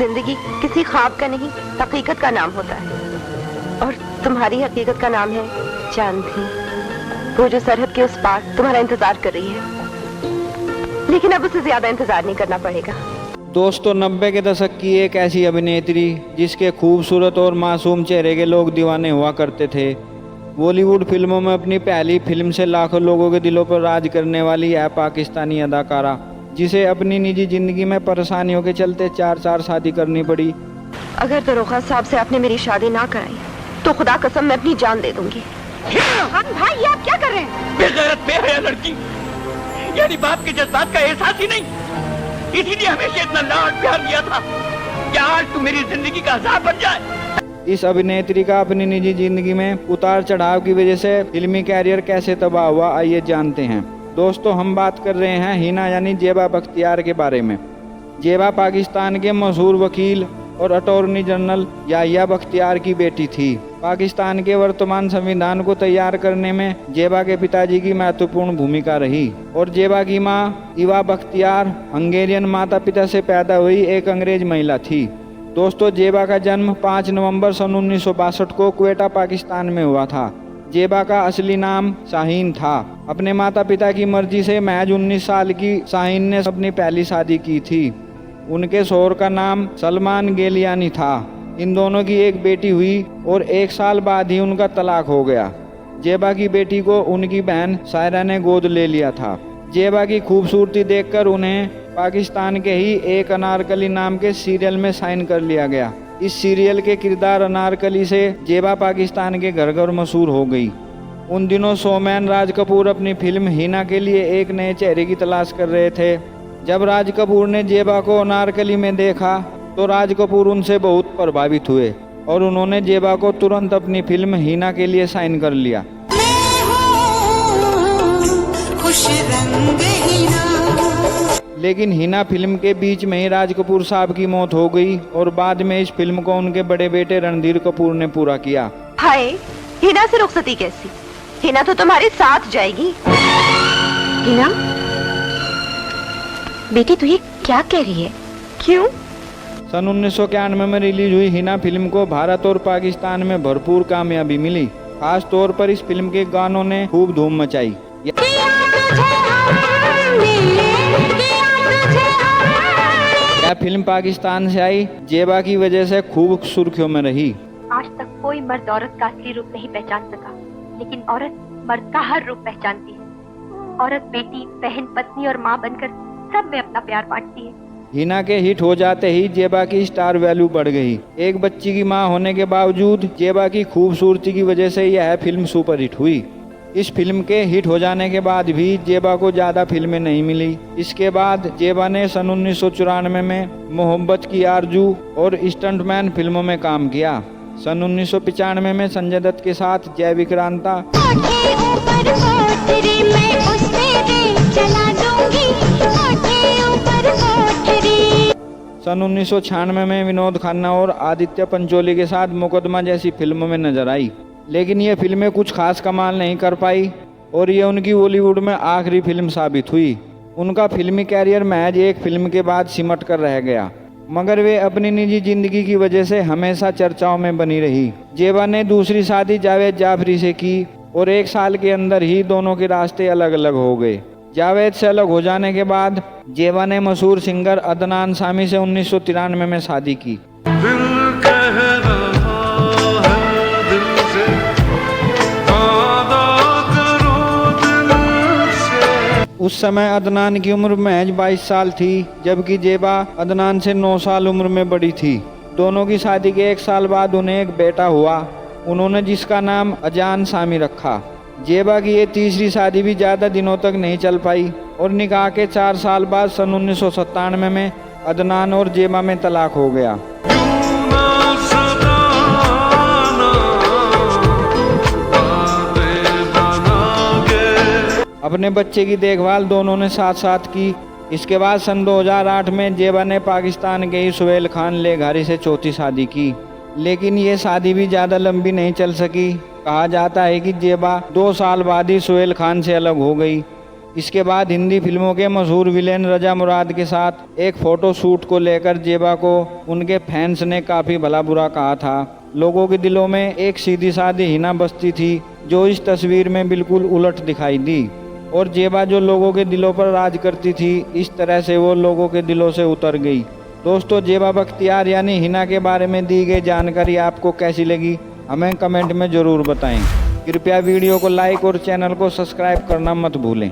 जिंदगी किसी ख्वाब का नहीं, हकीकत का नाम होता है। और तुम्हारी हकीकत का नाम है चांदनी, वो जो सरहद के उस पार तुम्हारा इंतजार कर रही है। लेकिन अब उसे ज्यादा इंतजार नहीं करना पड़ेगा। दोस्तों, 90 के दशक की एक ऐसी अभिनेत्री जिसके खूबसूरत और मासूम चेहरे के लोग दीवाने हुआ करते थे। बॉलीवुड फिल्मों में अपनी पहली फिल्म से लाखों लोगों के दिलों पर राज करने वाली यह पाकिस्तानी अदाकारा, जिसे अपनी निजी जिंदगी में परेशानियों के चलते 4 शादी करनी पड़ी। अगर दरोगा साहब से आपने मेरी शादी ना कराई तो खुदा कसम मैं अपनी जान दे दूंगी। भाई, ये आप क्या कर रहे हैं? बेगैरत बेहया लड़की, यानी बाप के जज्बात का एहसास ही नहीं, इसीलिए हमेशा इतना लाड प्यार दिया था कि आज तू मेरी जिंदगी का अज़ाब बन जाए। इस अभिनेत्री का अपनी निजी जिंदगी में उतार चढ़ाव की वजह से फिल्मी कैरियर कैसे तबाह हुआ, आइए जानते हैं। दोस्तों, हम बात कर रहे हैं हिना यानी जेबा बख्तियार के बारे में। जेबा पाकिस्तान के मशहूर वकील और अटॉर्नी जनरल याहिया बख्तियार की बेटी थी। पाकिस्तान के वर्तमान संविधान को तैयार करने में जेबा के पिताजी की महत्वपूर्ण भूमिका रही और जेबा की मां इवा बख्तियार हंगेरियन माता पिता से पैदा हुई एक अंग्रेज महिला थी। दोस्तों, जेबा का जन्म 5 नवंबर सन 1962 को क्वेटा पाकिस्तान में हुआ था। जेबा का असली नाम शाहीन था। अपने माता पिता की मर्जी से महज 19 साल की शाहीन ने अपनी पहली शादी की थी। उनके शौहर का नाम सलमान गेलियानी था। इन दोनों की एक बेटी हुई और 1 साल बाद ही उनका तलाक हो गया। जेबा की बेटी को उनकी बहन सायरा ने गोद ले लिया था। जेबा की खूबसूरती देखकर उन्हें पाकिस्तान के ही एक अनारकली नाम के सीरियल में साइन कर लिया गया। इस सीरियल के किरदार अनारकली से जेबा पाकिस्तान के घर घर मशहूर हो गई। उन दिनों शोमैन राज कपूर अपनी फिल्म हिना के लिए एक नए चेहरे की तलाश कर रहे थे। जब राज कपूर ने जेबा को अनारकली में देखा तो राज कपूर उनसे बहुत प्रभावित हुए और उन्होंने जेबा को तुरंत अपनी फिल्म हिना के लिए साइन कर लिया। लेकिन हिना फिल्म के बीच में ही राज कपूर साहब की मौत हो गई और बाद में इस फिल्म को उनके बड़े बेटे रणधीर कपूर ने पूरा किया। हाय, हिना से रुखसती कैसी? हिना तो तुम्हारे साथ जाएगी। हिना बेटी, तू ये क्या कह रही है? क्यों? सन 1991 में रिलीज हुई हिना फिल्म को भारत और पाकिस्तान में भरपूर कामयाबी मिली। खास तौर पर इस फिल्म के गानों ने खूब धूम मचाई। यह फिल्म पाकिस्तान से आई जेबा की वजह से खूब सुर्खियों में रही। आज तक कोई मर्द औरत का असली रूप नहीं पहचान सका, लेकिन औरत मर्द का हर रूप पहचानती है। औरत बेटी, बहन, पत्नी और माँ बनकर सब में अपना प्यार बांटती है। हिना के हिट हो जाते ही जेबा की स्टार वैल्यू बढ़ गई। एक बच्ची की मां होने के बावजूद जेबा की खूबसूरती की वजह से यह फिल्म सुपरहिट हुई। इस फिल्म के हिट हो जाने के बाद भी जेबा को ज़्यादा फिल्में नहीं मिली। इसके बाद जेबा ने सन 1994 में मोहब्बत की आरजू और स्टंटमैन फिल्मों में काम किया। सन 1995 में संजय दत्त के साथ जय विक्रांता, सन 1996 में विनोद खन्ना और आदित्य पंचोली के साथ मुकदमा जैसी फिल्मों में नजर आई। लेकिन ये फिल्में कुछ खास कमाल नहीं कर पाई और ये उनकी बॉलीवुड में आखिरी फिल्म साबित हुई। उनका फिल्मी कैरियर महज एक फिल्म के बाद सिमट कर रह गया, मगर वे अपनी निजी जिंदगी की वजह से हमेशा चर्चाओं में बनी रही। जेबा ने दूसरी शादी जावेद जाफरी से की और 1 साल के अंदर ही दोनों के रास्ते अलग अलग हो गए। जावेद से अलग हो जाने के बाद जेबा ने मशहूर सिंगर अदनान सामी से 1993 में शादी की। उस समय अदनान की उम्र महज 22 साल थी, जबकि जेबा अदनान से 9 साल उम्र में बड़ी थी। दोनों की शादी के 1 साल बाद उन्हें एक बेटा हुआ, उन्होंने जिसका नाम अजान सामी रखा। जेबा की ये तीसरी शादी भी ज़्यादा दिनों तक नहीं चल पाई और निकाह के 4 साल बाद सन 1997 में अदनान और जेबा में तलाक हो गया। अपने बच्चे की देखभाल दोनों ने साथ साथ की। इसके बाद सन 2008 में जेबा ने पाकिस्तान के ही सुहेल खान लेघारी से चौथी शादी की, लेकिन ये शादी भी ज़्यादा लंबी नहीं चल सकी। कहा जाता है कि जेबा 2 साल बाद ही सुहेल खान से अलग हो गई। इसके बाद हिंदी फिल्मों के मशहूर विलेन रजा मुराद के साथ एक फोटो शूट को लेकर जेबा को उनके फैंस ने काफ़ी भला बुरा कहा था। लोगों के दिलों में एक सीधी सादी हिना बस्ती थी जो इस तस्वीर में बिल्कुल उलट दिखाई दी, और जेबा जो लोगों के दिलों पर राज करती थी इस तरह से वो लोगों के दिलों से उतर गई। दोस्तों, जेबा बख्तियार यानी हिना के बारे में दी गई जानकारी आपको कैसी लगी हमें कमेंट में ज़रूर बताएं। कृपया वीडियो को लाइक और चैनल को सब्सक्राइब करना मत भूलें।